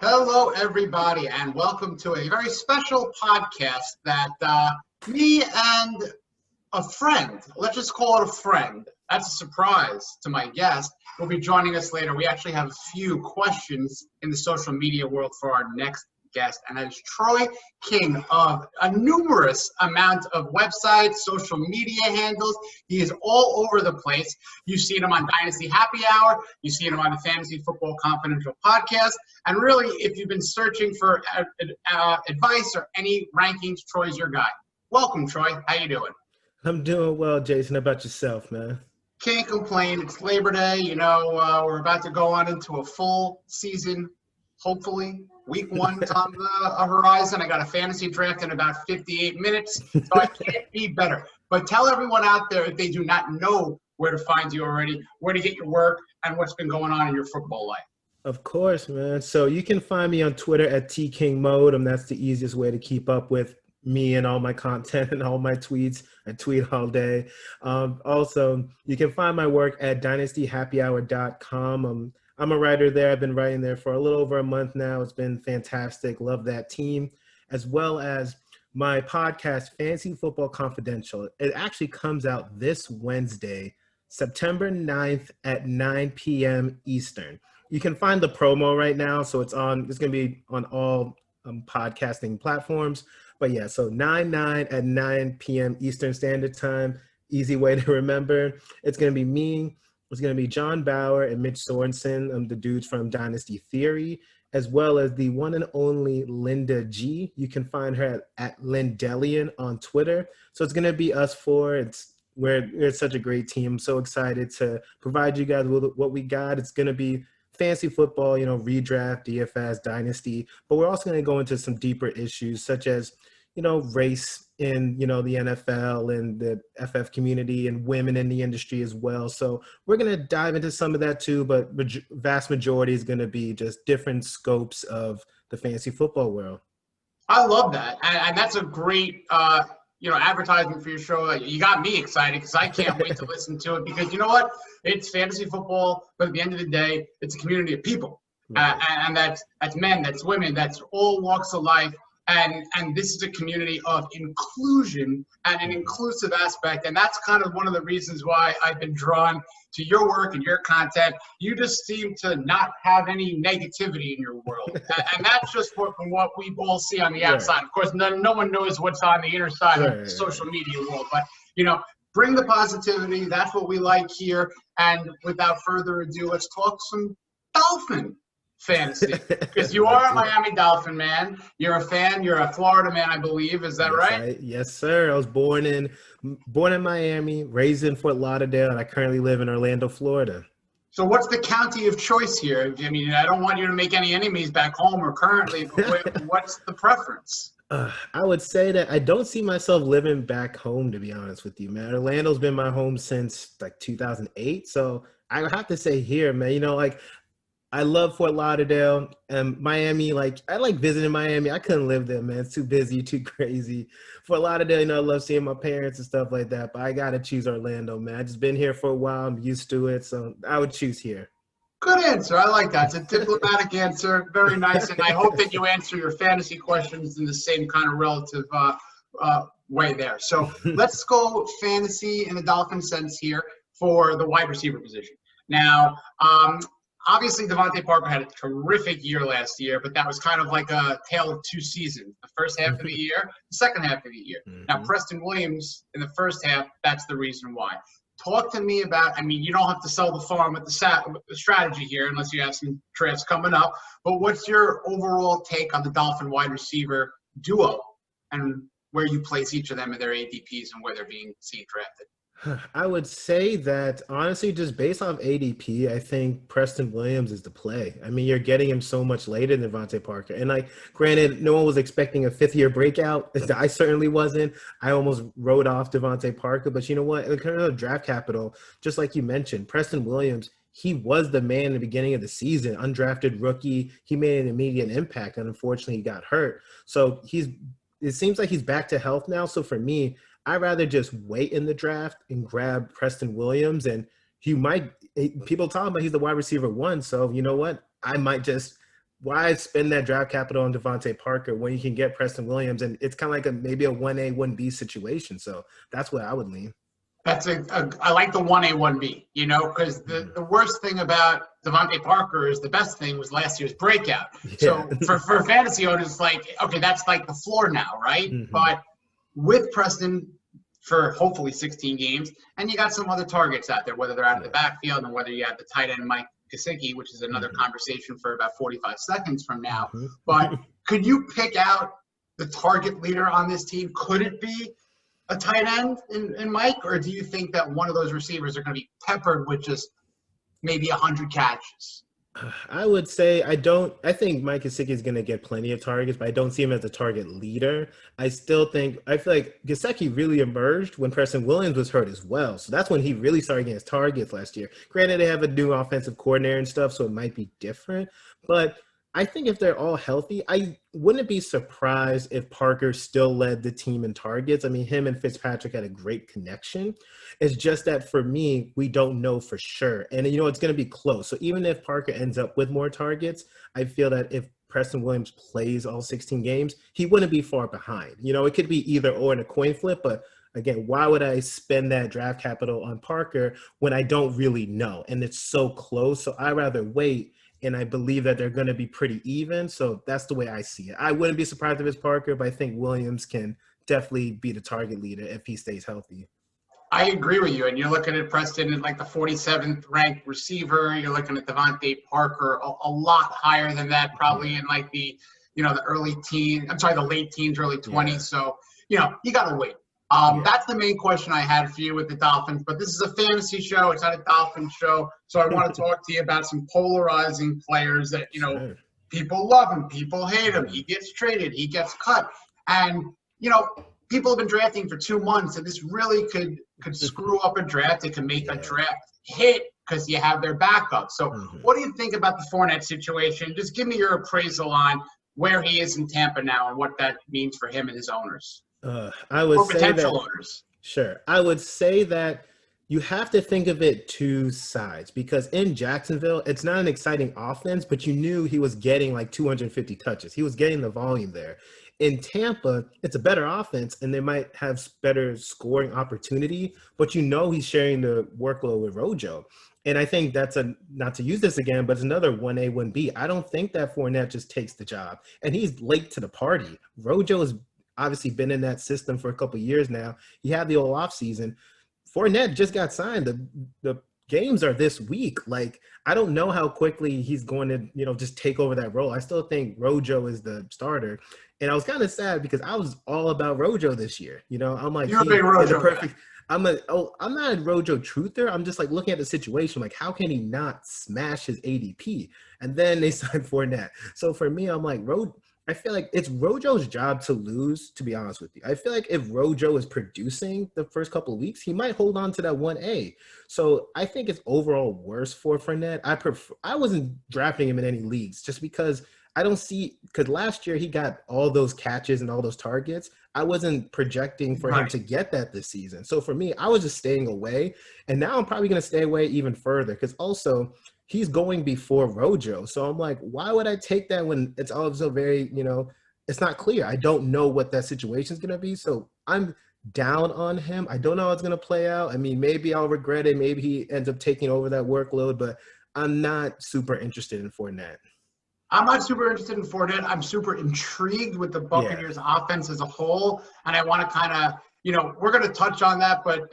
Hello, everybody, and welcome to a very special podcast that me and a friend, let's just call it a friend, that's a surprise to my guest, will be joining us later. We actually have a few questions in the social media world for our next guest, and that is Troy King of a numerous amount of websites, social media handles. He is all over the place. You've seen him on Dynasty Happy Hour. You've seen him on the Fantasy Football Confidential podcast. And really, if you've been searching for advice or any rankings, Troy's your guy. Welcome, Troy. How you doing? I'm doing well, Jason. How about yourself, man? Can't complain. It's Labor Day. We're about to go on into a full season, hopefully. Week one's on the horizon. I got a fantasy draft in about 58 minutes, so I can't be better. But tell everyone out there, if they do not know where to find you already, where to get your work, and what's been going on in your football life. Of course, man. So you can find me on Twitter at tkingmode. That's the easiest way to keep up with me and all my content and all my tweets. I tweet all day. Also, you can find my work at dynastyhappyhour.com. I'm a writer there. I've been writing there for a little over a month now. It's been fantastic. Love that team, as well as my podcast, Fantasy Football Confidential. It actually comes out this Wednesday, September 9th at 9 p.m. Eastern. You can find the promo right now. So it's going to be on all podcasting platforms. But yeah, so 9/9 at 9 p.m. Eastern Standard Time. Easy way to remember. It's going to be me. It's going to be John Bauer and Mitch Sorensen, the dudes from Dynasty Theory, as well as the one and only Linda G. You can find her at Lindelian on Twitter. So it's going to be us four. We're such a great team. I'm so excited to provide you guys with what we got. It's going to be fantasy football, redraft, DFS, Dynasty. But we're also going to go into some deeper issues such as, race in, the NFL and the FF community and women in the industry as well. So we're going to dive into some of that too, but vast majority is going to be just different scopes of the fantasy football world. I love that. And that's a great, advertisement for your show. You got me excited because I can't wait to listen to it because you know what? It's fantasy football, but at the end of the day, it's a community of people. Right. And that's men, that's women, that's all walks of life. And this is a community of inclusion and an inclusive aspect. And that's kind of one of the reasons why I've been drawn to your work and your content. You just seem to not have any negativity in your world. And that's just from what we all see on the outside. Of course, no one knows what's on the inner side of the social media world. But, bring the positivity. That's what we like here. And without further ado, let's talk some Dolphin fantasy, because you are a Miami Dolphin man. You're a fan. You're a Florida man, I believe. Is that right? Yes, sir. I was born in Miami, raised in Fort Lauderdale, and I currently live in Orlando, Florida. So what's the county of choice here? I mean, I don't want you to make any enemies back home or currently, but what's the preference? I would say that I don't see myself living back home, to be honest with you, man. Orlando's been my home since like 2008. So I have to say here, man, I love Fort Lauderdale and Miami. I like visiting Miami. I couldn't live there, man. It's too busy, too crazy. Fort Lauderdale, I love seeing my parents and stuff like that. But I got to choose Orlando, man. I've just been here for a while. I'm used to it. So I would choose here. Good answer. I like that. It's a diplomatic answer. Very nice. And I hope that you answer your fantasy questions in the same kind of relative way there. So let's go fantasy in the Dolphin sense here for the wide receiver position. Now, obviously, Devontae Parker had a terrific year last year, but that was kind of like a tale of two seasons. The first half of the year, the second half of the year. Now, Preston Williams in the first half, that's the reason why. Talk to me about, you don't have to sell the farm with the strategy here unless you have some drafts coming up, but what's your overall take on the Dolphin wide receiver duo and where you place each of them in their ADPs and where they're being drafted? I would say that, honestly, just based off ADP, I think Preston Williams is the play. You're getting him so much later than Devontae Parker. And, granted, no one was expecting a fifth-year breakout. I certainly wasn't. I almost wrote off Devontae Parker. But you know what? In terms of draft capital, just like you mentioned, Preston Williams, he was the man in the beginning of the season, undrafted rookie. He made an immediate impact, and unfortunately, he got hurt. So it seems like he's back to health now. So for me, I'd rather just wait in the draft and grab Preston Williams, and people talking about he's the wide receiver one. So you know what? I might just why spend that draft capital on Devontae Parker when you can get Preston Williams? And it's kind of like maybe a 1A, 1B situation. So that's what I would lean. That's I like the 1A, 1B, because the worst thing about Devontae Parker is the best thing was last year's breakout. Yeah. So for fantasy owners, okay, that's like the floor now, right? Mm-hmm. But with Preston for hopefully 16 games, and you got some other targets out there, whether they're out of the backfield and whether you have the tight end Mike Gesicki, which is another conversation for about 45 seconds from now. Mm-hmm. But could you pick out the target leader on this team? Could it be a tight end in Mike, or do you think that one of those receivers are going to be peppered with just maybe 100 catches? I would say I think Mike Gesicki is going to get plenty of targets, but I don't see him as a target leader. I feel like Gesicki really emerged when Preston Williams was hurt as well. So that's when he really started getting his targets last year. Granted, they have a new offensive coordinator and stuff, so it might be different. But I think if they're all healthy, I wouldn't be surprised if Parker still led the team in targets. I mean, him and Fitzpatrick had a great connection. It's just that for me, we don't know for sure. And, it's going to be close. So even if Parker ends up with more targets, I feel that if Preston Williams plays all 16 games, he wouldn't be far behind. It could be either or in a coin flip, but again, why would I spend that draft capital on Parker when I don't really know? And it's so close. So I'd rather wait. And I believe that they're going to be pretty even. So that's the way I see it. I wouldn't be surprised if it's Parker, but I think Williams can definitely be the target leader if he stays healthy. I agree with you. And you're looking at Preston like the 47th ranked receiver. You're looking at Devontae Parker a lot higher than that, probably in like the early teens. I'm sorry, the late teens, early 20s. Yeah. So, you got to wait. That's the main question I had for you with the Dolphins, but this is a fantasy show. It's not a Dolphin show. So I want to talk to you about some polarizing players that, sure. People love him, people hate him. He gets traded, he gets cut. And, people have been drafting for 2 months, and this really could screw up a draft. It can make a draft hit because you have their backup. So what do you think about the Fournette situation? Just give me your appraisal on where he is in Tampa now and what that means for him and his owners. I would say potential owners. Sure. I would say that you have to think of it two sides, because in Jacksonville, it's not an exciting offense, but you knew he was getting like 250 touches. He was getting the volume there. In Tampa, it's a better offense, and they might have better scoring opportunity, but he's sharing the workload with Rojo. And I think that's not to use this again, but it's another 1A, 1B. I don't think that Fournette just takes the job, and he's late to the party. Rojo has obviously been in that system for a couple of years now. He had the old offseason. Fournette just got signed. The games are this week. Like, I don't know how quickly he's going to, just take over that role. I still think Rojo is the starter. And I was kind of sad because I was all about Rojo this year. I'm like, you're a big Rojo perfect. I'm not a Rojo truther. I'm just like looking at the situation, like how can he not smash his ADP? And then they signed Fournette. So for me, I'm like, I feel like it's Rojo's job to lose, to be honest with you. I feel like if Rojo is producing the first couple of weeks, he might hold on to that 1A. So I think it's overall worse for Fournette. I wasn't drafting him in any leagues just because because last year he got all those catches and all those targets. I wasn't projecting for him to get that this season. So for me, I was just staying away. And now I'm probably going to stay away even further because also he's going before Rojo. So I'm like, why would I take that when it's also very, it's not clear. I don't know what that situation is going to be. So I'm down on him. I don't know how it's going to play out. I mean, maybe I'll regret it. Maybe he ends up taking over that workload, but I'm not super interested in Fournette. I'm not super interested in Fournette. I'm super intrigued with the Buccaneers offense as a whole. And I want to kind of, we're going to touch on that, but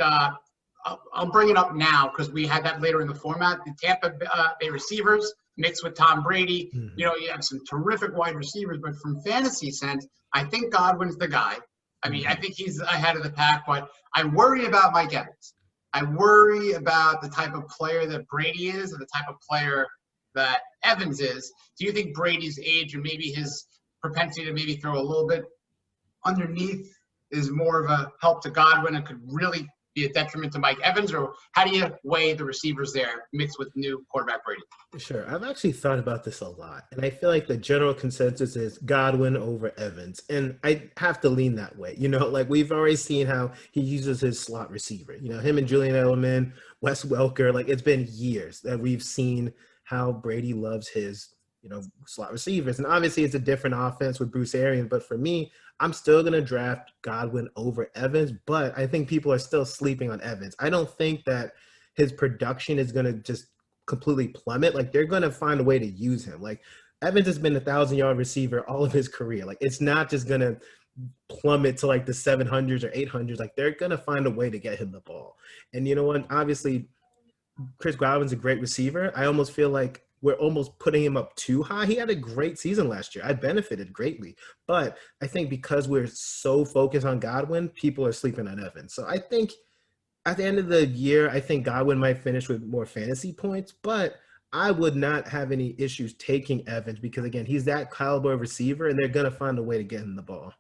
I'll bring it up now because we had that later in the format. The Tampa Bay receivers mixed with Tom Brady. Mm-hmm. You have some terrific wide receivers, but from fantasy sense, I think Godwin's the guy. I mean, I think he's ahead of the pack, but I worry about Mike Evans. I worry about the type of player that Brady is and the type of player that Evans is. Do you think Brady's age and maybe his propensity to maybe throw a little bit underneath is more of a help to Godwin and could really be a detriment to Mike Evans? Or how do you weigh the receivers there mixed with new quarterback Brady? Sure. I've actually thought about this a lot. And I feel like the general consensus is Godwin over Evans. And I have to lean that way. Like we've already seen how he uses his slot receiver. Him and Julian Edelman, Wes Welker, like it's been years that we've seen how Brady loves his slot receivers. And obviously it's a different offense with Bruce Arians. But for me, I'm still going to draft Godwin over Evans. But I think people are still sleeping on Evans. I don't think that his production is going to just completely plummet. Like, they're going to find a way to use him. Like, Evans has been a 1,000-yard receiver all of his career. Like, it's not just going to plummet to like the 700s or 800s. Like, they're going to find a way to get him the ball. And you know what? Obviously, Chris Godwin's a great receiver. I almost feel like we're almost putting him up too high. He had a great season last year. I benefited greatly. But I think because we're so focused on Godwin, people are sleeping on Evans. So I think at the end of the year, I think Godwin might finish with more fantasy points, but I would not have any issues taking Evans because, again, he's that caliber receiver, and they're going to find a way to get him the ball.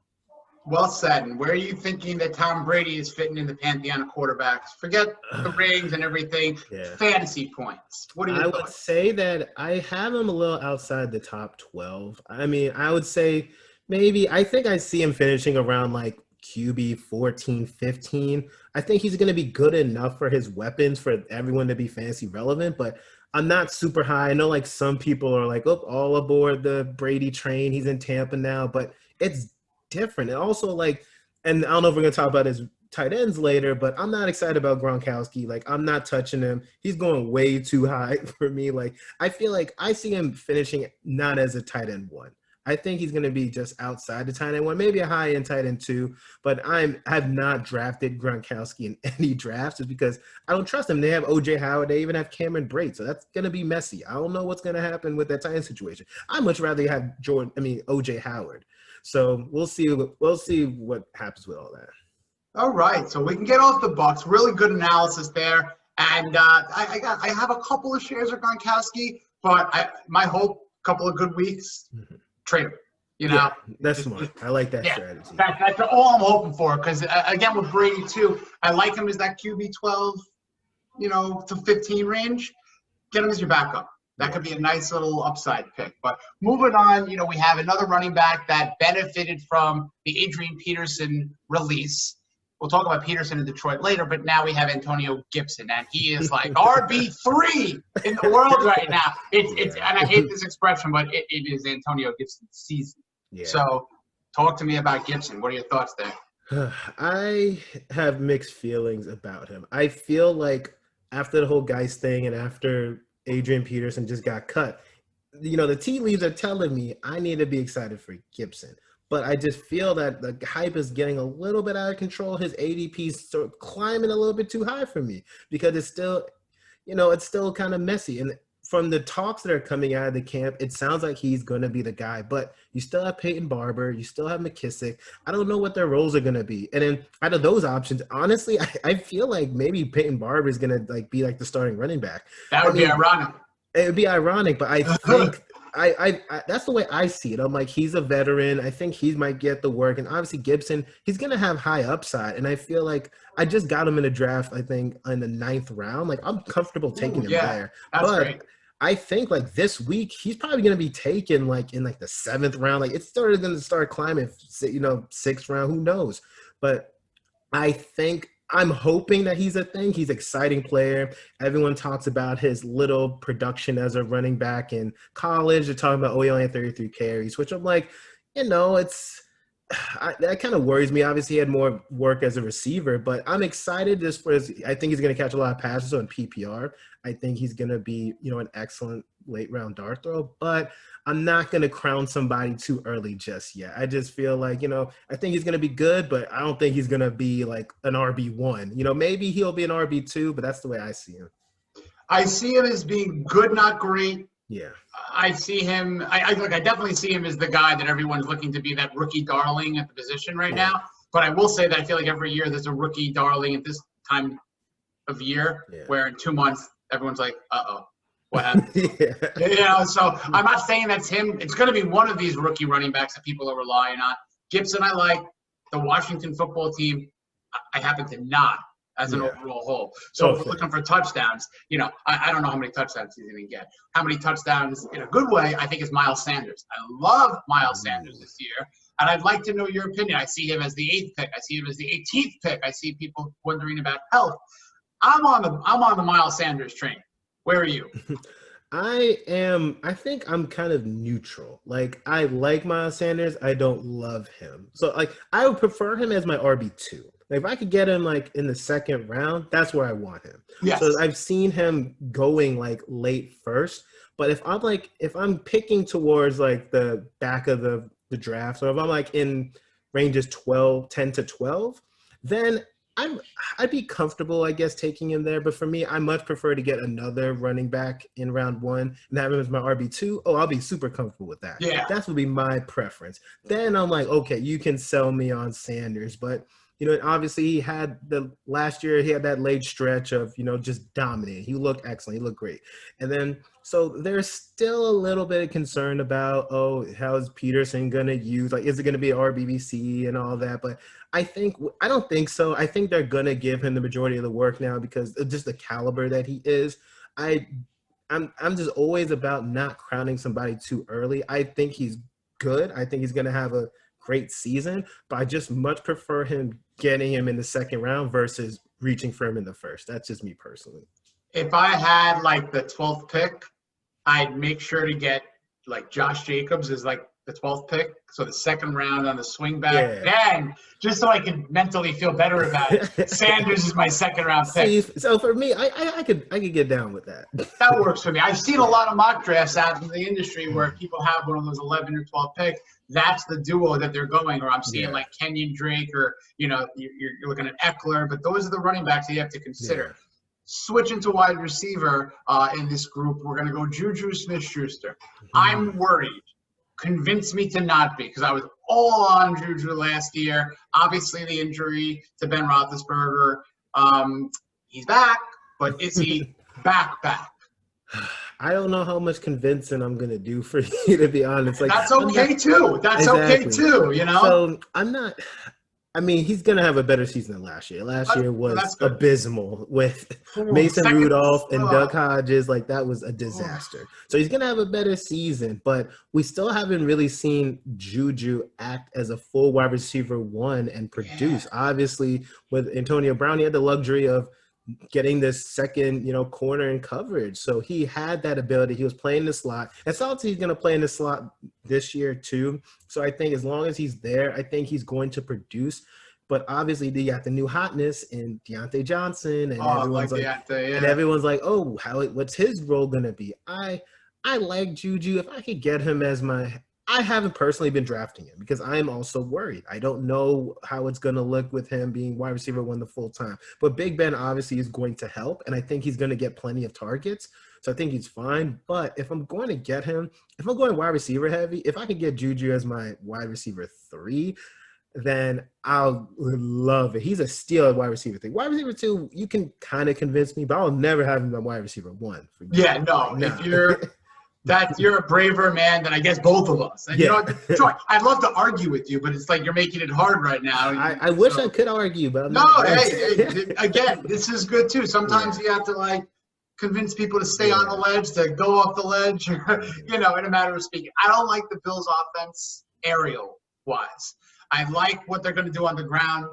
Well said. And where are you thinking that Tom Brady is fitting in the pantheon of quarterbacks? Forget the rings and everything. Yeah. Fantasy points. What are you would say that I have him a little outside the top 12. I mean, I would say I think I see him finishing around like QB 14, 15. I think he's going to be good enough for his weapons for everyone to be fantasy relevant, but I'm not super high. I know like some people are like, oh, all aboard the Brady train. He's in Tampa now, but it's different. And also like, and I don't know if we're going to talk about his tight ends later, but I'm not excited about Gronkowski. Like, I'm not touching him. He's going way too high for me. Like, I feel like I see him finishing not as a tight end 1. I think he's going to be just outside the tight end 1, maybe a high end tight end 2, but I've not drafted Gronkowski in any drafts just because I don't trust him. They have OJ Howard. They even have Cameron Brate. So that's going to be messy. I don't know what's going to happen with that tight end situation. I'd much rather have OJ Howard. So we'll see what happens with all that. All right. So we can get off the Bucs. Really good analysis there. And I have a couple of shares of Gronkowski, but my hope, couple of good weeks, trade him. Yeah, that's smart. I like that strategy. That's all I'm hoping for. Because again, with Brady too, I like him as that QB 12, to 15 range. Get him as your backup. That could be a nice little upside pick. But moving on, we have another running back that benefited from the Adrian Peterson release. We'll talk about Peterson in Detroit later, but now we have Antonio Gibson, and he is like RB3 in the world right now. It's and I hate this expression, but it is Antonio Gibson's season. Yeah. So talk to me about Gibson. What are your thoughts there? I have mixed feelings about him. I feel like after the whole Geist thing and after Adrian Peterson just got cut, the tea leaves are telling me I need to be excited for Gibson. But I just feel that the hype is getting a little bit out of control. His ADP is sort of climbing a little bit too high for me because it's still, it's still kind of messy. And from the talks that are coming out of the camp, it sounds like he's going to be the guy. But you still have Peyton Barber. You still have McKissick. I don't know what their roles are going to be. And then out of those options, honestly, I feel like maybe Peyton Barber is going to be like the starting running back. That would be ironic. It would be ironic, but I think – I that's the way I see it. I'm like, he's a veteran. I think he might get the work. And obviously Gibson, he's going to have high upside. And I feel like I just got him in a draft, I think, in the 9th round. Like, I'm comfortable taking him there. But great. I think, like, this week, he's probably going to be taken, like, in, like, the 7th round. Like, it's going to start climbing, 6th round. Who knows? But I think – I'm hoping that he's a thing. He's an exciting player. Everyone talks about his little production as a running back in college. They're talking about, he only had 33 carries, which I'm like, that kind of worries me. Obviously, he had more work as a receiver, but I'm excited just for I think he's going to catch a lot of passes on PPR. I think he's going to be, an excellent late-round dart throw, but I'm not going to crown somebody too early just yet. I just feel like, I think he's going to be good, but I don't think he's going to be like an RB1. Maybe he'll be an RB2, but that's the way I see him. I see him as being good, not great. Yeah. I see him I definitely see him as the guy that everyone's looking to be that rookie darling at the position right now. But I will say that I feel like every year there's a rookie darling at this time of year where in 2 months everyone's like, uh-oh. What happened? So I'm not saying that's him. It's going to be one of these rookie running backs that people are relying on. Gibson, I like. The Washington football team, I happen to not as an overall whole. So if we're looking for touchdowns, I don't know how many touchdowns he's going to get. How many touchdowns in a good way, I think, is Miles Sanders. I love Miles Sanders this year. And I'd like to know your opinion. I see him as the 8th pick. I see him as the 18th pick. I see people wondering about health. I'm on the Miles Sanders train. Where are you? I think I'm kind of neutral. Like, I like Miles Sanders. I don't love him. So, like, I would prefer him as my RB2. Like, if I could get him, like, in the second round, that's where I want him. So Yes. I've seen him going, like, late first. But if I'm picking towards, like, the back of the draft, or if I'm, like, in ranges 10 to 12, then I'm I'd be comfortable, I guess, taking him there. But for me, I much prefer to get another running back in round one and have him as my RB2. Oh, I'll be super comfortable with that. Yeah. That would be my preference. Then I'm like, okay, you can sell me on Sanders. But, obviously he had last year, he had that late stretch of, just dominating. He looked excellent. He looked great. And then, so there's still a little bit of concern about, oh, how is Peterson going to use, like, is it going to be RBBC and all that? But I don't think so. I think they're gonna give him the majority of the work now because of just the caliber that he is. I'm just always about not crowning somebody too early. I think he's good. I think he's gonna have a great season, but I just much prefer him getting him in the second round versus reaching for him in the first. That's just me personally. If I had like the 12th pick, I'd make sure to get like Josh Jacobs is like the 12th pick. So the second round on the swing back. Yeah. Then, just so I can mentally feel better about it, Sanders is my second round pick. See, so for me, I could get down with that. That works for me. I've seen a lot of mock drafts out in the industry where people have one of those 11 or 12 picks. That's the duo that they're going. Or I'm seeing like Kenyon Drake, or you're looking at Eckler. But those are the running backs that you have to consider. Yeah. Switching to wide receiver in this group, we're going to go Juju Smith-Schuster. I'm worried. Convince me to not be, because I was all on Juju last year. Obviously, the injury to Ben Roethlisberger. He's back, but is he back? I don't know how much convincing I'm gonna do for you, to be honest. Like, that's okay too. That's okay too. So I'm not. I mean, he's going to have a better season than last year. Last year was abysmal with Mason Rudolph and Doug Hodges. Like, that was a disaster. So he's going to have a better season, but we still haven't really seen Juju act as a full wide receiver one and produce. Obviously, with Antonio Brown, he had the luxury of getting this second, corner in coverage. So he had that ability. He was playing the slot. And so he's going to play in the slot this year too. So I think as long as he's there, I think he's going to produce. But obviously, you got the new hotness in Deontay Johnson, and everyone's like, oh, what's his role going to be? I like Juju. If I could get him as I haven't personally been drafting him because I am also worried. I don't know how it's going to look with him being wide receiver one the full time. But Big Ben obviously is going to help, and I think he's going to get plenty of targets. So I think he's fine. But if I'm going to get him, if I'm going wide receiver heavy, if I could get Juju as my wide receiver 3, then I'll love it. He's a steal at wide receiver 3. Wide receiver 2, you can kind of convince me, but I'll never have him at wide receiver 1. If you're a braver man than I guess both of us. And Troy, I'd love to argue with you, but it's like you're making it hard right now. I wish I could argue, but I'm hey, again, this is good too. Sometimes you have to like convince people to stay on the ledge, to go off the ledge, in a matter of speaking. I don't like the Bills' offense aerial-wise. I like what they're going to do on the ground.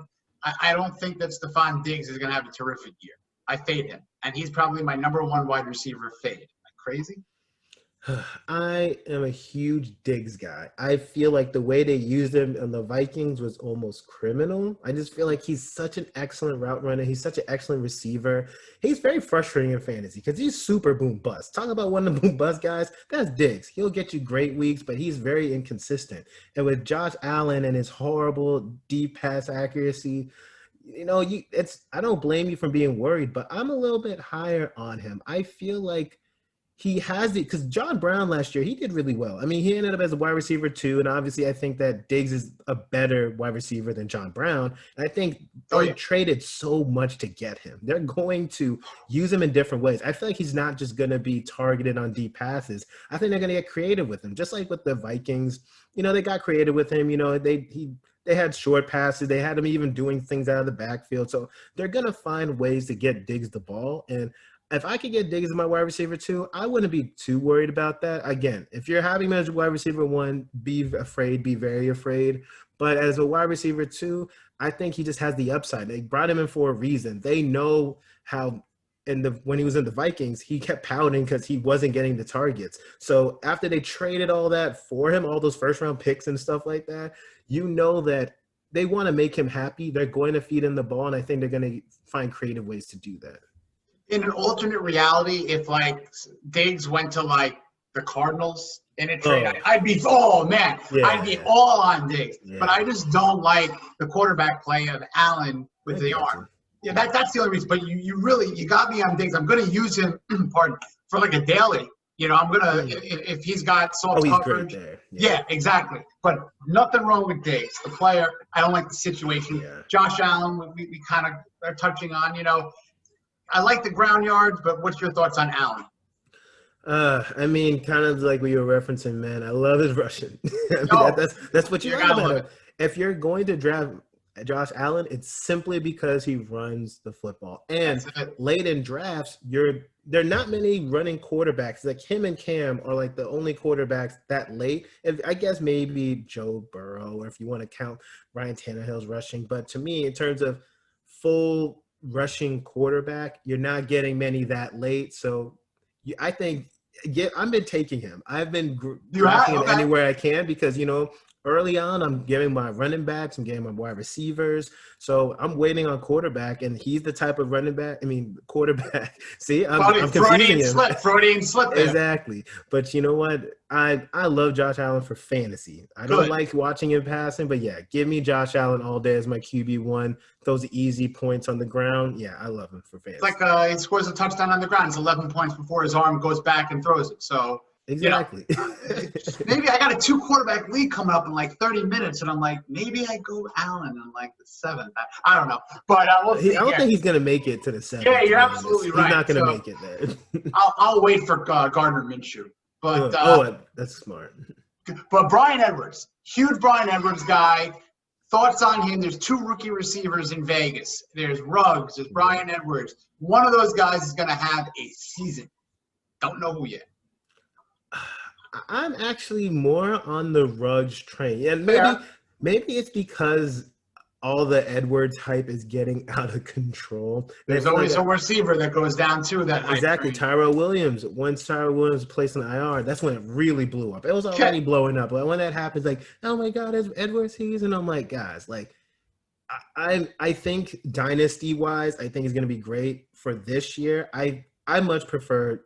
I don't think that Stephon Diggs is going to have a terrific year. I fade him, and he's probably my number 1 wide receiver fade. Am I crazy? I am a huge Diggs guy. I feel like the way they used him on the Vikings was almost criminal. I just feel like he's such an excellent route runner. He's such an excellent receiver. He's very frustrating in fantasy because he's super boom bust. Talk about one of the boom bust guys. That's Diggs. He'll get you great weeks, but he's very inconsistent. And with Josh Allen and his horrible deep pass accuracy, I don't blame you for being worried, but I'm a little bit higher on him. I feel like he has because John Brown last year, he did really well. I mean, he ended up as a wide receiver 2, and obviously I think that Diggs is a better wide receiver than John Brown. And I think they traded so much to get him. They're going to use him in different ways. I feel like he's not just going to be targeted on deep passes. I think they're going to get creative with him, just like with the Vikings. They got creative with him. They had short passes. They had him even doing things out of the backfield. So they're going to find ways to get Diggs the ball. And if I could get Diggs as my wide receiver 2, I wouldn't be too worried about that. Again, if you're having him as a wide receiver 1, be very afraid. But as a wide receiver 2, I think he just has the upside. They brought him in for a reason. They know how when he was in the Vikings, he kept pouting because he wasn't getting the targets. So after they traded all that for him, all those first round picks and stuff like that, that they want to make him happy. They're going to feed him the ball, and I think they're going to find creative ways to do that. In an alternate reality, if like Diggs went to like the Cardinals in a trade, I'd be I'd be all on Diggs. Yeah. But I just don't like the quarterback play of Allen with the arm. Yeah, that's the only reason. But you got me on Diggs. I'm going to use him, for like a daily. I'm gonna if he's got soft coverage. Great there. Yeah, exactly. But nothing wrong with Diggs, the player. I don't like the situation. Yeah. Josh Allen, we kind of are touching on. I like the ground yards, but what's your thoughts on Allen? I mean, kind of like what you were referencing, man. I love his rushing. That's what you love about him. If you're going to draft Josh Allen, it's simply because he runs the football. And late in drafts, there are not many running quarterbacks. Like him and Cam are like the only quarterbacks that late. I guess maybe Joe Burrow, or if you want to count Ryan Tannehill's rushing. But to me, in terms of full rushing quarterback, you're not getting many that late. So I think I've been taking him. I've been drafting him anywhere I can because, early on, I'm giving my running backs, I'm getting my wide receivers. So I'm waiting on quarterback, and he's the type of quarterback. See, I'm confusing him. Freudian slip there. Exactly. But you know what? I love Josh Allen for fantasy. I don't like watching him passing, but yeah, give me Josh Allen all day as my QB1. Those easy points on the ground. Yeah, I love him for fantasy. It's like he scores a touchdown on the ground. It's 11 points before his arm goes back and throws it. So exactly. Maybe I got a 2-quarterback league coming up in like 30 minutes, and I'm like, maybe I go Allen in like the 7th. I don't know, but we'll see. I don't think he's gonna make it to the 7th. Yeah, you're absolutely right. He's not gonna make it there. I'll wait for Gardner Minshew. But that's smart. But Bryan Edwards, huge Bryan Edwards guy. Thoughts on him? There's 2 rookie receivers in Vegas. There's Ruggs. There's Bryan Edwards. One of those guys is going to have a season. Don't know who yet. I'm actually more on the Ruggs train. And maybe it's because all the Edwards hype is getting out of control. There's always a receiver that goes down to that hype. Exactly. Tyrell Williams. Once Tyrell Williams was placed on IR, that's when it really blew up. It was already blowing up. But when that happens, like, oh my God, it's Edwards season. I'm like, guys, like, I think dynasty-wise, I think it's going to be great for this year. I much prefer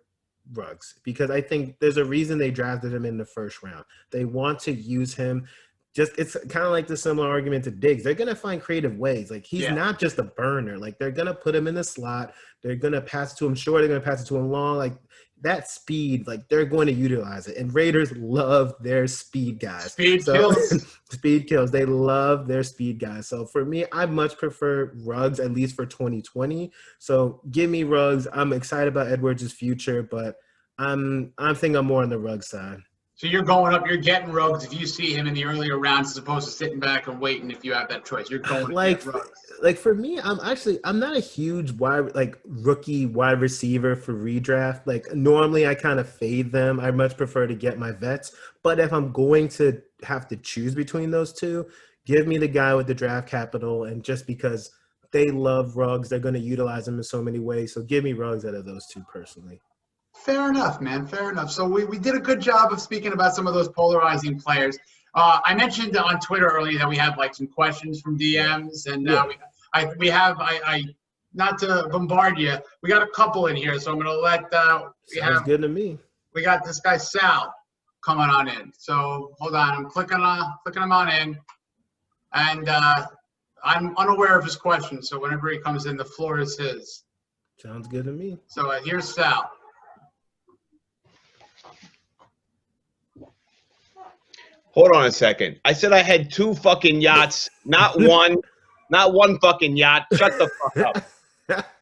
Ruggs because I think there's a reason they drafted him in the first round. They want to use him. It's kind of like the similar argument to Diggs. They're going to find creative ways. Like, he's not just a burner. Like, they're going to put him in the slot. They're going to pass it to him short. They're going to pass it to him long. Like, that speed, like, they're going to utilize it. And Raiders love their speed guys. Speed kills. Speed kills. They love their speed guys. So, for me, I much prefer Ruggs, at least for 2020. So, give me Ruggs. I'm excited about Edwards' future, but I'm thinking I'm more on the Ruggs side. So you're going up, you're getting Ruggs if you see him in the earlier rounds as opposed to sitting back and waiting if you have that choice. You're going to get Ruggs. Like for me, I'm not a huge rookie wide receiver for redraft. Like normally I kind of fade them. I much prefer to get my vets. But if I'm going to have to choose between those two, give me the guy with the draft capital. And just because they love Ruggs, they're going to utilize him in so many ways. So give me Ruggs out of those two personally. Fair enough, man. Fair enough. So we did a good job of speaking about some of those polarizing players. I mentioned on Twitter earlier that we have like some questions from DMs, and we have not to bombard you, we got a couple in here, so I'm gonna let sounds good to me. We got this guy Sal coming on in. So hold on, I'm clicking him on in, and I'm unaware of his question. So whenever he comes in, the floor is his. Sounds good to me. So here's Sal. Hold on a second. I said I had 2 fucking yachts, not one fucking yacht. Shut the fuck up.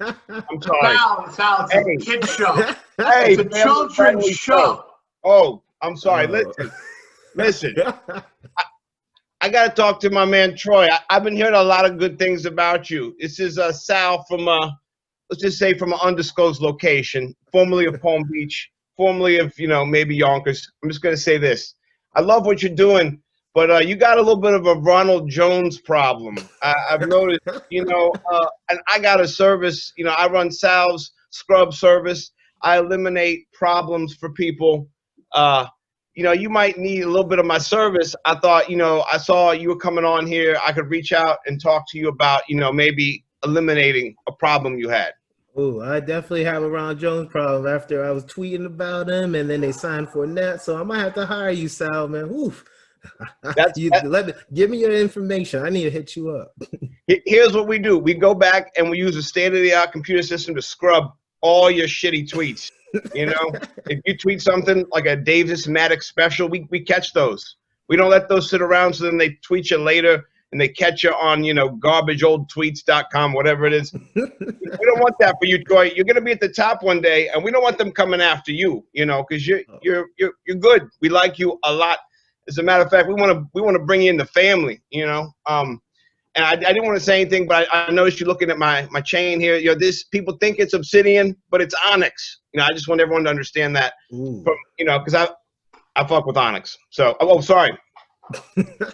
I'm sorry. Sal, it's a kid show. Hey, it's a children's show. Oh, I'm sorry. Listen. I got to talk to my man Troy. I've been hearing a lot of good things about you. This is Sal from, let's just say from an undisclosed location, formerly of Palm Beach, formerly of, maybe Yonkers. I'm just going to say this. I love what you're doing, but you got a little bit of a Ronald Jones problem. I've noticed, and I got a service. I run salves scrub service. I eliminate problems for people. You might need a little bit of my service. I thought, I saw you were coming on here. I could reach out and talk to you about, maybe eliminating a problem you had. Oh, I definitely have a Ron Jones problem after I was tweeting about him, and then they signed for Fournette. So I might have to hire you, Sal, man. Oof. Give me your information. I need to hit you up. Here's what we do. We go back and we use a state-of-the-art computer system to scrub all your shitty tweets. If you tweet something like a Davis Maddox special, we catch those. We don't let those sit around so then they tweet you later and they catch you on, garbageoldtweets.com, whatever it is. We don't want that for you, Troy. You're going to be at the top one day, and we don't want them coming after you, because you're good. We like you a lot. As a matter of fact, we want to bring you in the family, And I didn't want to say anything, but I noticed you looking at my chain here. This people think it's obsidian, but it's onyx. I just want everyone to understand that. Because I fuck with onyx. So, sorry,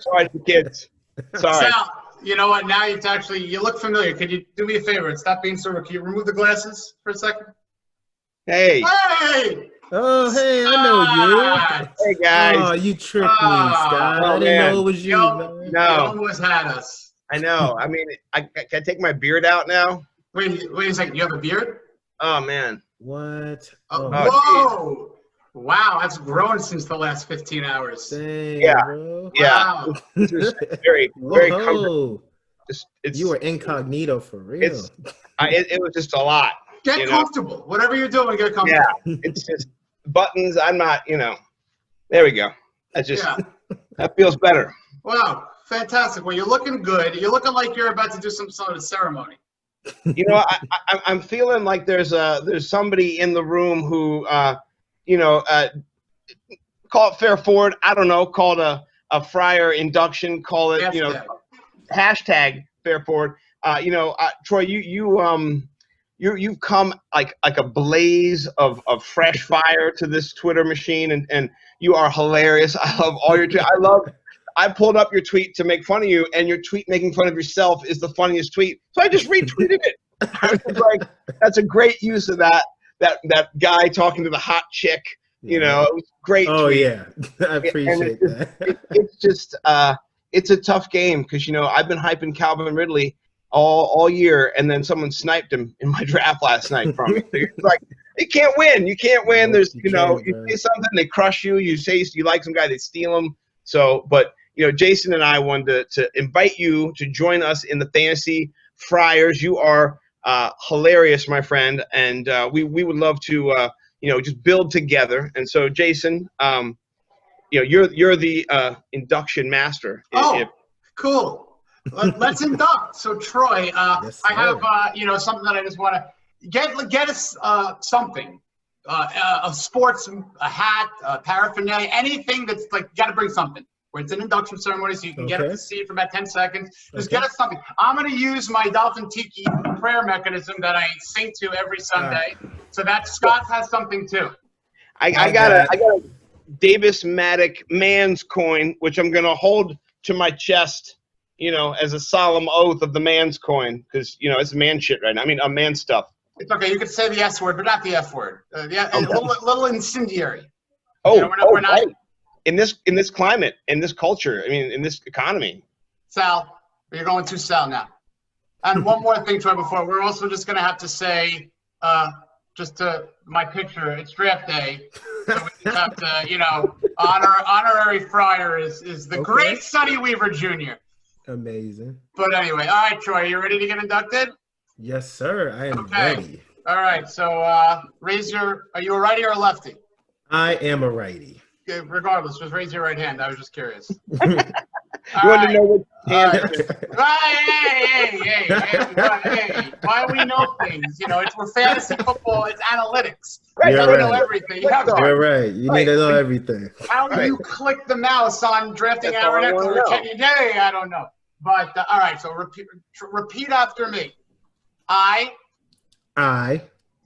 sorry for kids. Sorry. Sal, you know what? Now you look familiar. Could you do me a favor? Stop being so. Can you remove the glasses for a second? Hey. Hey. Oh, hey, I know you. Hey, guys. Oh, you tricked me, Scott. I didn't know it was you, man. You almost had us. I know. I mean, can I take my beard out now? Wait a second. You have a beard? Oh, man. What? Whoa. Wow, that's grown since the last 15 hours. Dang, yeah. Bro. Yeah. Wow. This is very comfortable. You were incognito for real. It was just a lot. Get comfortable. Whatever you're doing, get comfortable. Yeah. It's just buttons. I'm not, There we go. That feels better. Wow. Fantastic. Well, you're looking good. You're looking like you're about to do some sort of ceremony. I'm feeling like there's somebody in the room who, call it fair forward. I don't know. Call it a Friar induction. Call it, hashtag fair forward. Troy, you've come like a blaze of fresh fire to this Twitter machine, and you are hilarious. I love all your I pulled up your tweet to make fun of you, and your tweet making fun of yourself is the funniest tweet. So I just retweeted it. I was like, that's a great use of that guy talking to the hot chick. It was great. Oh, tweet. yeah. I appreciate that. It's just, it's a tough game because, I've been hyping Calvin Ridley all year, and then someone sniped him in my draft last night from me. So it's like, you can't win. You can't win. There's, you say something, they crush you. You say you like some guy, they steal him. So, but, Jason and I wanted to invite you to join us in the Fantasy Friars. You are hilarious, my friend, and we would love to, just build together. And so, Jason, you're the induction master. Cool. Let's induct. So, Troy, yes, I have something that I just want to get us something. A sports, a hat, paraphernalia, anything that's like, you got to bring something. Where it's an induction ceremony, so you can get up to see it for about 10 seconds. Just get us something. I'm going to use my Dolphin Tiki prayer mechanism that I sing to every Sunday. So that Scott has something too. I got a Davis Maddox man's coin, which I'm going to hold to my chest, as a solemn oath of the man's coin, because it's man shit right now. I mean, man stuff. It's okay. You can say the S word, but not the F word. A little incendiary. We're not. Right. In this climate, in this culture, I mean, in this economy. Sal, you're going to Sal now. And one more thing, Troy, before we're also just going to have to say, just to my picture, it's draft day. So we just have to, honorary Friar is the great Sonny Weaver Jr. Amazing. But anyway, all right, Troy, you ready to get inducted? Yes, sir. I am ready. All right. So are you a righty or a lefty? I am a righty. Regardless, just raise your right hand. I was just curious. You want to know what hand? Hey. Why we know things? We're fantasy football. It's analytics. Right. You don't know everything. You're right. You need to know everything. How do you click the mouse on drafting Aaron Eckler or Kenny Day? I don't know. But all right. So repeat after me. I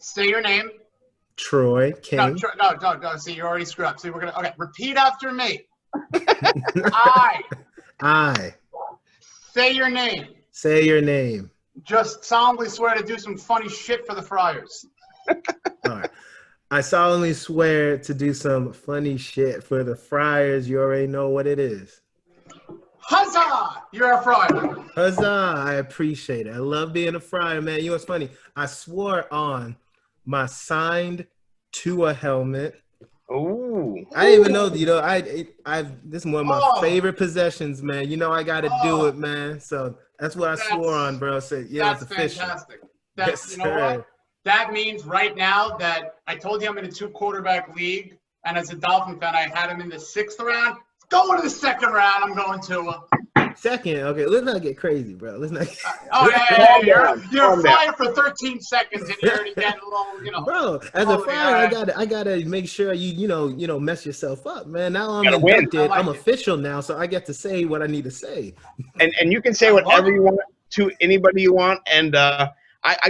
say your name. Troy King. No. See, you already screwed up. See, we're gonna repeat after me. I say your name. Say your name. Just solemnly swear to do some funny shit for the Friars. All right. I solemnly swear to do some funny shit for the Friars. You already know what it is. Hazaa! You're a Friar. Huzzah! I appreciate it. I love being a Friar, man. You know what's funny? I swore on my signed Tua helmet. Ooh. I didn't even know, this is one of my Oh. favorite possessions, man. You know I got to do Oh. it, man. So that's what I swore on, bro. So, yeah, it's That's official. fantastic. Yes, You know sir. what? That means right now that I told you I'm in a 2-quarterback league, and as a Dolphin fan, I had him in the 6th round. Going to the 2nd round, I'm going to. Second, okay, let's not get crazy, bro. Let's not. You're a Friar for 13 seconds, and you're already getting a little, Bro, as a Friar, I gotta make sure you mess yourself up, man. Now I'm inducted. I'm official now, so I get to say what I need to say. And you can say whatever you want to anybody you want. And I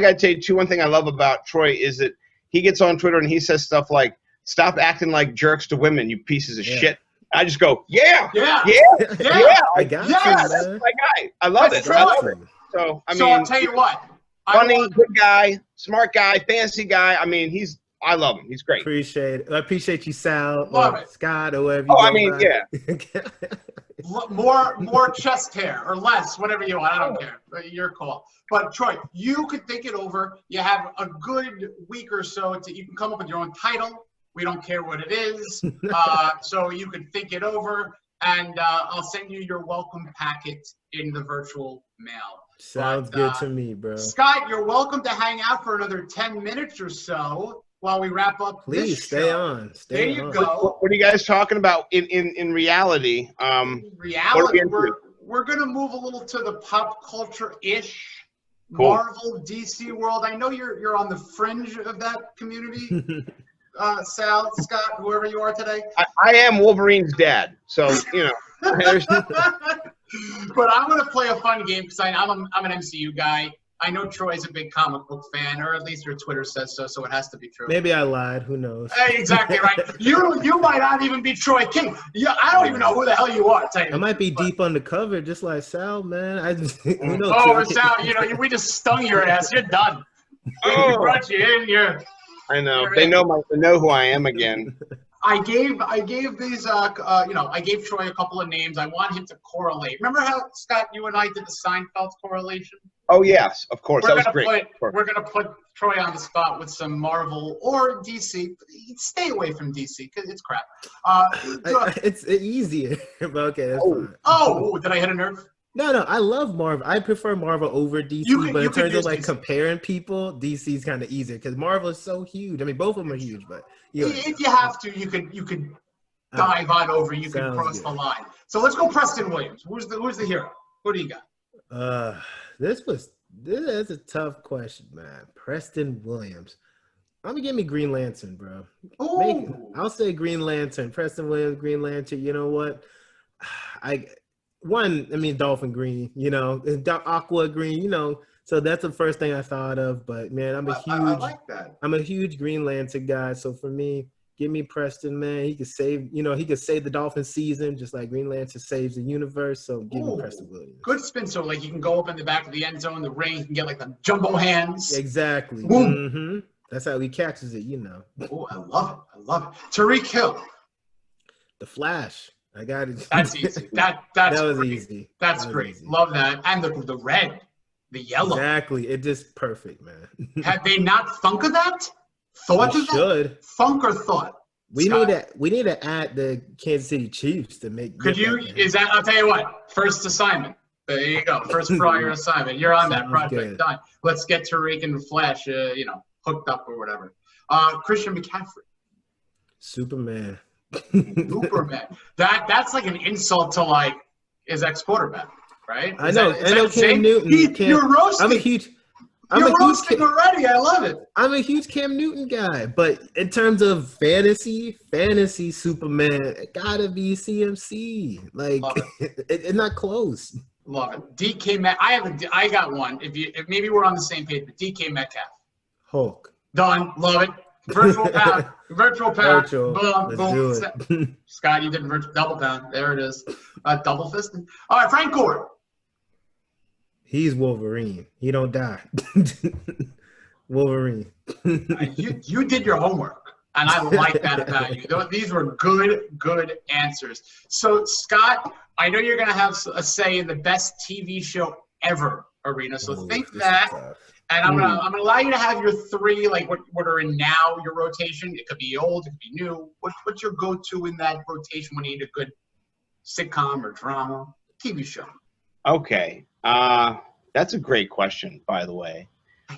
gotta tell you too, one thing I love about Troy is that he gets on Twitter and he says stuff like, "Stop acting like jerks to women, you pieces of shit." I just go, yeah. I got you, that's man. my guy. I love it. So I'll tell you what. Funny, good guy, smart guy, fancy guy. I mean, I love him. He's great. Appreciate it. I appreciate you, Sal, Love or it. Scott, or whatever. More chest hair or less, whatever you want. I don't care. Your call. But Troy, you could think it over. You have a good week or so you can come up with your own title. We don't care what it is. So you could think it over, and I'll send you your welcome packet in the virtual mail. Sounds good to me, bro. Scott, you're welcome to hang out for another 10 minutes or so while we wrap up. Please stay on. There you go. What are you guys talking about in reality? Reality, we're going to move a little to the pop culture-ish. Cool. Marvel, DC world. I know you're on the fringe of that community. Sal, Scott, whoever you are today. I am Wolverine's dad, so But I'm going to play a fun game because I'm an MCU guy. I know Troy's a big comic book fan, or at least your Twitter says so, so it has to be true. Maybe I lied. Who knows? Hey, exactly right. You might not even be Troy King. Yeah, I don't even know who the hell you are. I might be deep undercover, just like Sal, man. Who knows? Oh, Sal, we just stung your ass. You're done. We brought you in. I know. They know who I am again. I gave these I gave Troy a couple of names. I want him to correlate. Remember how, Scott, you and I did the Seinfeld correlation? Oh yes, of course. That was great. We're gonna put Troy on the spot with some Marvel or DC. Stay away from DC because it's crap. It's easier. But okay, that's fine. Oh, did I hit a nerve? No, I love Marvel. I prefer Marvel over DC, but in terms of like comparing people, DC's kind of easier because Marvel is so huge. I mean, both of them are huge, but if you have to, you could dive on over. You can cross the line. So let's go, Preston Williams. Who's the hero? Who do you got? This is a tough question, man. Preston Williams. I'm gonna give me Green Lantern, bro. I'll say Green Lantern. Preston Williams, Green Lantern. You know what? Dolphin green, aqua green, so that's the first thing I thought of. But man, I like that. I'm a huge Green Lantern guy. So for me, give me Preston, man. He could save the Dolphin season just like Green Lantern saves the universe. So give me Preston Williams. Good spin. So like you can go up in the back of the end zone, the ring, you can get like the jumbo hands. Exactly. Mm-hmm. That's how he catches it, Oh, I love it. Tariq Hill. The Flash. I got it. That's easy. That was great. Easy. That's great. Easy. Love that. And the red, the yellow. Exactly. It just perfect, man. Had they not thunk of that? Thought of that? Thunk or thought? We need to add the Kansas City Chiefs to make. Could you? I'll tell you what. First assignment. There you go. First Friar assignment. You're on that project. Good. Done. Let's get Tariq and Flash, hooked up or whatever. Christian McCaffrey. Superman. Superman. That's like an insult to like his ex-quarterback, right? I know Cam Newton. You're roasting. You're roasting already. I love it. I'm a huge Cam Newton guy, but in terms of fantasy Superman, it gotta be CMC. Like it's not close. Love it. DK Metcalf. I got one. If maybe we're on the same page, but DK Metcalf. Hulk. Done. Love it. Virtual pound. Virtual pound. Boom. Let's do it. Scott, you did double pound. There it is. Double fisting. All right, Frank Gore. He's Wolverine. He don't die. Wolverine. You did your homework, and I like that about you. These were good answers. So, Scott, I know you're going to have a say in the best TV show ever arena. So think that, and I'm gonna allow you to have your three, like what are in now your rotation. It could be old, it could be new. What's your go-to in that rotation when you need a good sitcom or drama TV show? Okay, that's a great question, by the way.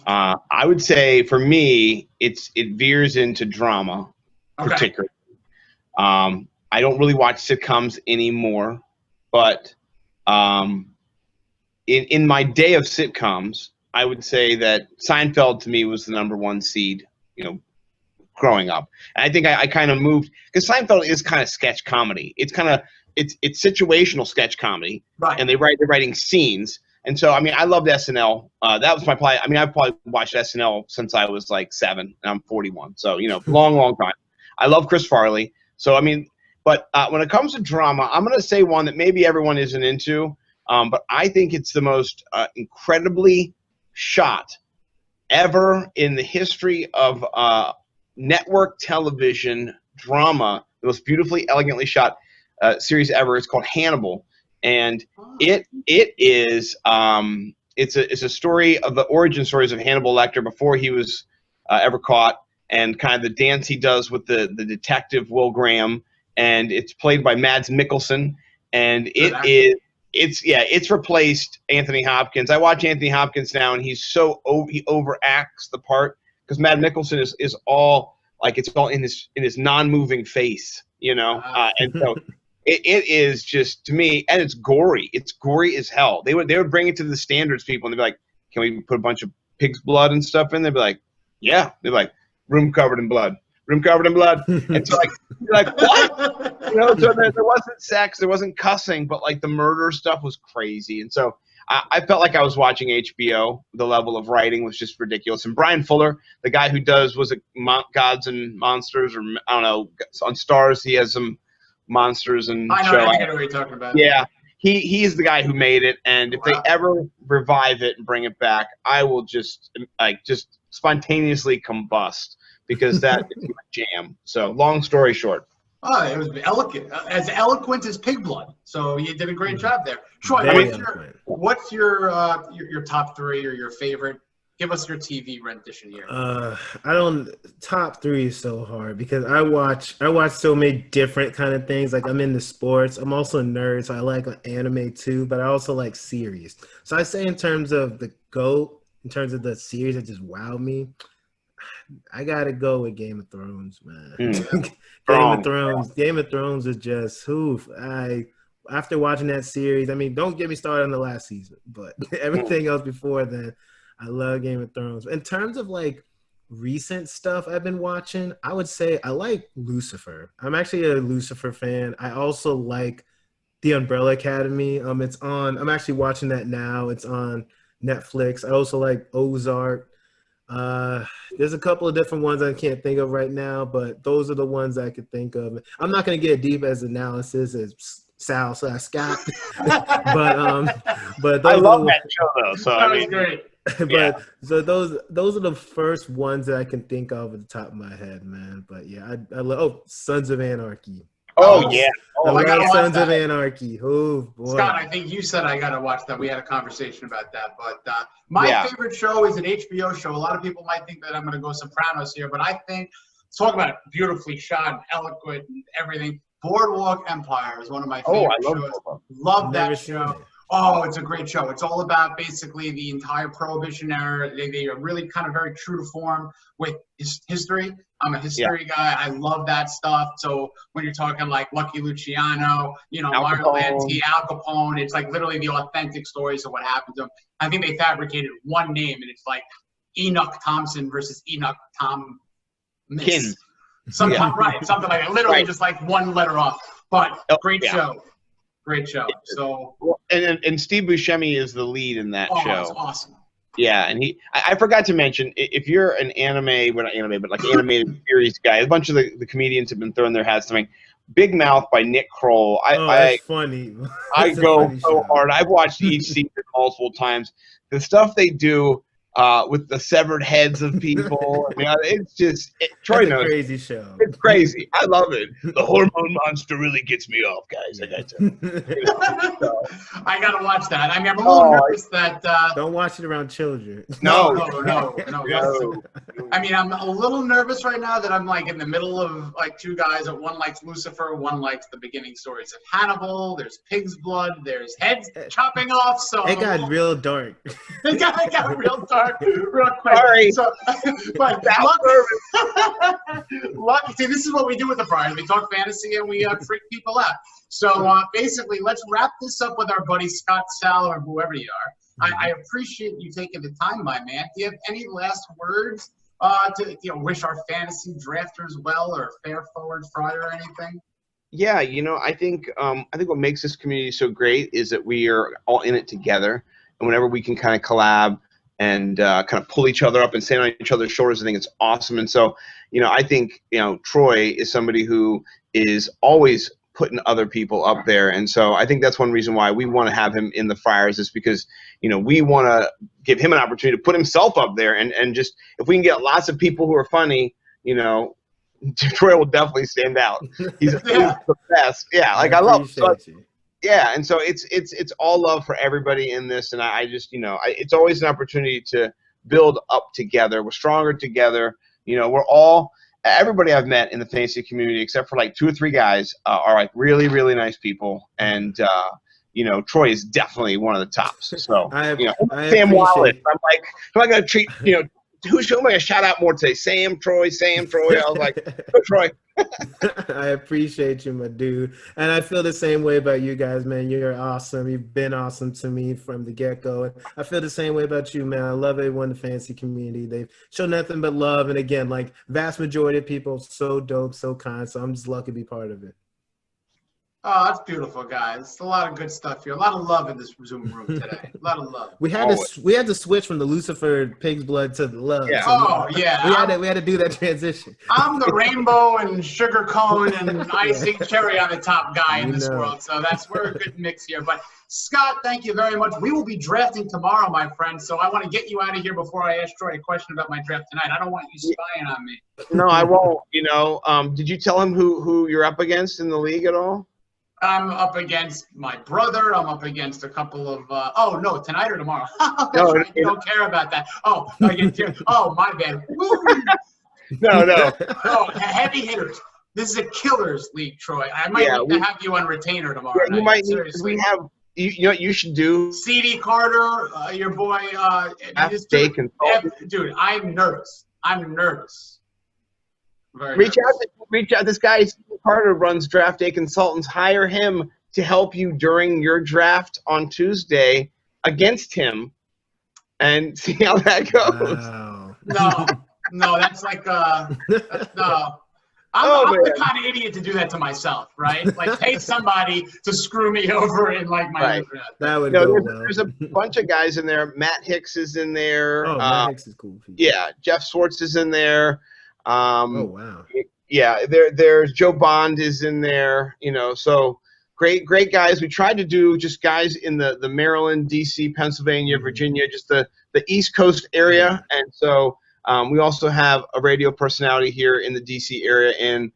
I would say for me, it veers into drama, particularly. I don't really watch sitcoms anymore, but in my day of sitcoms, I would say that Seinfeld to me was the #1 seed, growing up. And I think I kind of moved because Seinfeld is kind of sketch comedy. It's kind of it's situational sketch comedy, right? And they're writing scenes. And so, I mean, I loved SNL. That was my play. I mean, I've probably watched SNL since I was like 7, and I'm 41. So, long time. I love Chris Farley. So, I mean, but when it comes to drama, I'm going to say one that maybe everyone isn't into, but I think it's the most incredibly shot ever in the history of network television drama, the most beautifully, elegantly shot series ever. It's called Hannibal. And it is it's a story of the origin stories of Hannibal Lecter before he was ever caught, and kind of the dance he does with the detective Will Graham, and it's played by Mads Mikkelsen, and it's replaced Anthony Hopkins. I watch Anthony Hopkins now, and he overacts the part because Mads Mikkelsen is all like it's all in his non-moving face, and so. It is just, to me, and it's gory. It's gory as hell. They would bring it to the standards people, and they'd be like, "Can we put a bunch of pig's blood and stuff in?" They'd be like, "Yeah." They're like, "Room covered in blood. Room covered in blood." And so you're like, what? So there wasn't sex, there wasn't cussing, but like the murder stuff was crazy. And so I felt like I was watching HBO. The level of writing was just ridiculous. And Brian Fuller, the guy who was it Gods and Monsters, or I don't know, on Stars, he has some monsters and I know what you're talking about. Yeah, he's the guy who made it, and if they ever revive it and bring it back, I will just spontaneously combust because that is my jam. So long story short. Oh, it was eloquent as pig blood. So you did a great job there. Troy, what's your top three or your favorite? Give us your TV rendition here. Top three is so hard because I watch so many different kind of things. Like I'm into sports. I'm also a nerd, so I like anime too, but I also like series. So I say in terms of the series that just wow me, I gotta go with Game of Thrones, man. Game of Thrones is just after watching that series, I mean, don't get me started on the last season, but everything else before then. I love Game of Thrones. In terms of like recent stuff I've been watching, I would say I like Lucifer. I'm actually a Lucifer fan. I also like The Umbrella Academy. I'm actually watching that now. It's on Netflix. I also like Ozark. There's a couple of different ones I can't think of right now, but those are the ones I could think of. I'm not going to get deep as analysis as Sal/Scott, but I love that show though. So that was great. So those are the first ones that I can think of at the top of my head, man. But yeah, I love Sons of Anarchy. Oh yeah, I love Sons of Anarchy. Oh boy, Scott, I think you said I gotta watch that. We had a conversation about that. But my favorite show is an HBO show. A lot of people might think that I'm gonna go Sopranos here, but I think talk about beautifully shot, and eloquent, and everything. Boardwalk Empire is one of my favorite shows. Love that show. Oh, it's a great show. It's all about basically the entire Prohibition era. They are really kind of very true to form with history. I'm a history guy. I love that stuff. So when you're talking like Lucky Luciano, Mario Lanti, Al Capone, it's like literally the authentic stories of what happened to them. I think they fabricated one name, and it's like Enoch Thompson versus Enoch Tom Miss. Something like that. Literally just like one letter off. But great show. Great show. So and Steve Buscemi is the lead in that show. That's awesome. Yeah, and I forgot to mention, if you're an animated series guy, a bunch of the comedians have been throwing their hats to me. Big Mouth by Nick Kroll. That's funny. I go so hard. I've watched each season multiple times. The stuff they do with the severed heads of people. I mean, it's just Troy That's a knows. crazy show. It's crazy. I love it. The hormone monster really gets me off, guys. I got to. I gotta watch that. I mean, I'm a little nervous that. Don't watch it around children. No. No. I mean, I'm a little nervous right now that I'm like in the middle of like two guys. That one likes Lucifer, one likes the beginning stories of Hannibal. There's pig's blood. There's heads chopping off. So It got real dark. It got real dark, real quick. Sorry. So, but lucky. See, this is what we do with the Friars. We talk fantasy and we freak people out. So basically, let's wrap this up with our buddy Scott, Sal, or whoever you are. I appreciate you taking the time, my man. Do you have any last words to wish our fantasy drafters well, or fair forward Friar or anything? Yeah, I think what makes this community so great is that we are all in it together, and whenever we can kind of collab and kind of pull each other up and stand on each other's shoulders, I think it's awesome. And so, I think Troy is somebody who is always putting other people up there, and so I think that's one reason why we want to have him in the Friars, is because we want to give him an opportunity to put himself up there, and just if we can get lots of people who are funny, Troy will definitely stand out. He's the best. Yeah, like I love him. Yeah, and so it's all love for everybody in this, and I just it's always an opportunity to build up together. We're stronger together. We're all. Everybody I've met in the fantasy community, except for like 2 or 3 guys, are like really, really nice people. And, Troy is definitely one of the tops. So, Sam Wallace, I'm like, am I going to treat, who am I going to shout out more today? Sam, Troy. I was like, go Troy. I appreciate you, my dude. And I feel the same way about you guys, man. You're awesome. You've been awesome to me from the get-go. And I feel the same way about you, man. I love everyone in the fantasy community. They've shown nothing but love. And again, like vast majority of people, so dope, so kind. So I'm just lucky to be part of it. Oh, that's beautiful, guys. It's a lot of good stuff here. A lot of love in this Zoom room today. A lot of love. We had to switch from the Lucifer pig's blood to the love. Yeah. So we had to do that transition. I'm the rainbow and sugar cone and icing cherry on the top guy in this world. So we're a good mix here. But Scott, thank you very much. We will be drafting tomorrow, my friend. So I want to get you out of here before I ask Troy a question about my draft tonight. I don't want you spying on me. No, I won't. Did you tell him who you're up against in the league at all? I'm up against my brother. I'm up against a couple of tonight or tomorrow. No, right. You don't care about that. Oh, my bad. No. Oh, heavy hitters. This is a killers league, Troy. I might need to have you on retainer tomorrow. Yeah, you might. We have. What you should do. CD Carter, your boy. Dude, I'm nervous. Reach out. This guy Carter runs Draft Day Consultants. Hire him to help you during your draft on Tuesday against him, and see how that goes. Wow. No, that's like no. I'm the kind of idiot to do that to myself, right? Like pay somebody to screw me over in like my draft. That would go well. There's a bunch of guys in there. Matt Hicks is in there. Oh, Matt Hicks is cool. Yeah, Jeff Swartz is in there. Oh wow. Yeah, there's Joe Bond is in there, so great guys. We tried to do just guys in the Maryland, DC, Pennsylvania, Virginia, just the East Coast area. And so we also have a radio personality here in the DC area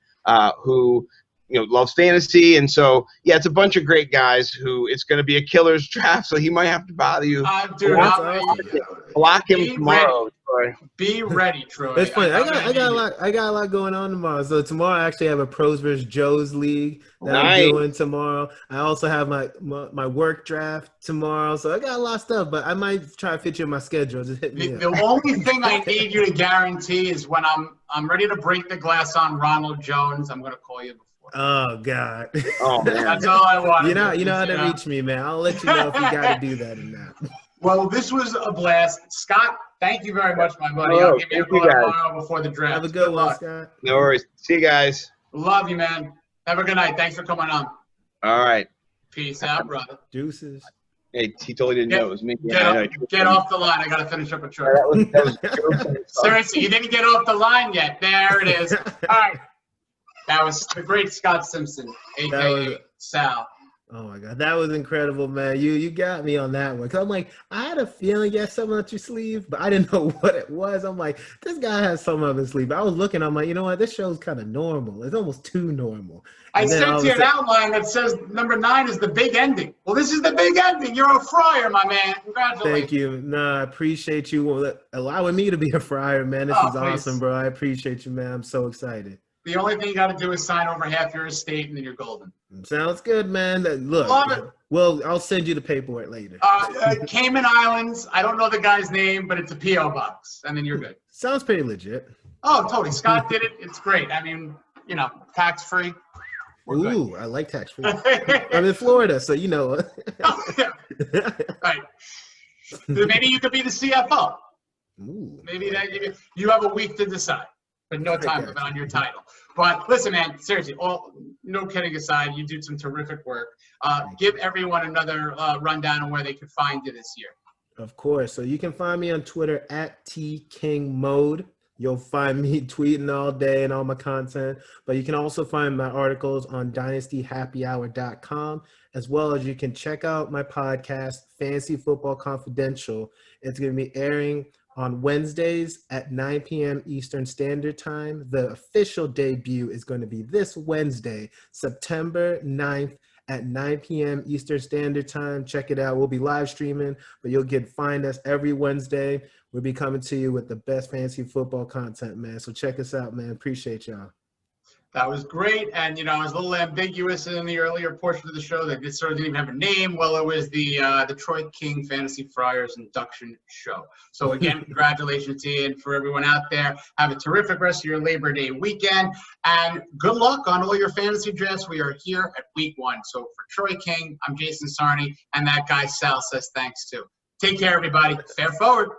who loves fantasy. And so, yeah, it's a bunch of great guys who it's going to be a killer's draft. So he might have to bother you. Block him tomorrow. Be ready, Troy. It's funny. I got a lot going on tomorrow. So tomorrow I actually have a Pros vs. Joes league that I'm doing tomorrow. I also have my work draft tomorrow. So I got a lot of stuff, but I might try to fit you in my schedule. Just hit me up. The only thing I need you to guarantee is when I'm ready to break the glass on Ronald Jones, I'm gonna call you before. Oh God. Oh man. That's all I want. You know how to reach me, man. I'll let you know if you got to do that or not. Well, this was a blast. Scott, thank you very much, my buddy. I'll give you a call tomorrow before the draft. Have a good one, Scott. No worries. See you guys. Love you, man. Have a good night. Thanks for coming on. All right. Peace out, brother. Deuces. Hey, he totally didn't know it was me. Get off the line. I got to finish up a truck. Seriously, you didn't get off the line yet. There it is. All right. That was the great Scott Simpson, a.k.a. Sal. Oh my God, that was incredible, man. You got me on that one. Cause I'm like, I had a feeling you had something up your sleeve, but I didn't know what it was. I'm like, this guy has something up his sleeve. I was looking, I'm like, you know what? This show's kind of normal. It's almost too normal. I And then all sent of you a an sudden, outline that says number 9 is the big ending. Well, this is the big ending. You're a Friar, my man. Congratulations. thank you. Nah, I appreciate you allowing me to be a Friar, man. This Oh, is awesome, please. bro. I appreciate you, man. I'm so excited. The only thing you got to do is sign over half your estate, and then you're golden. Sounds good, man. Look, Love it. well, I'll send you the paperwork later. Cayman Islands. I don't know the guy's name, but it's a P.O. box, and then you're good. Sounds pretty legit. Oh, totally. Scott did it. It's great. I mean, tax-free. Ooh, I like tax free. I'm in Florida, so you know. Oh, yeah. Right. Maybe you could be the CFO. Ooh, Maybe that you have a week to decide, but no time limit on your title. But listen, man, seriously, no kidding aside, you do some terrific work. Give everyone another rundown on where they can find you this year. Of course. So you can find me on Twitter at @TKingMode. You'll find me tweeting all day and all my content, but you can also find my articles on dynastyhappyhour.com, as well as you can check out my podcast, Fantasy Football Confidential. It's going to be airing on Wednesdays at 9 p.m. Eastern Standard Time. The official debut is going to be this Wednesday, September 9th at 9 p.m. Eastern Standard Time. Check it out. We'll be live streaming, but you'll find us every Wednesday. We'll be coming to you with the best fantasy football content, man. So check us out, man. Appreciate y'all. That was great. And, I was a little ambiguous in the earlier portion of the show that it sort of didn't even have a name. Well, it was the Troy King Fantasy Friars Induction Show. So, again, congratulations to you, and for everyone out there. Have a terrific rest of your Labor Day weekend. And good luck on all your fantasy drafts. We are here at week 1. So, for Troy King, I'm Jason Sarney, and that guy Sal says thanks too. Take care, everybody. Fair forward.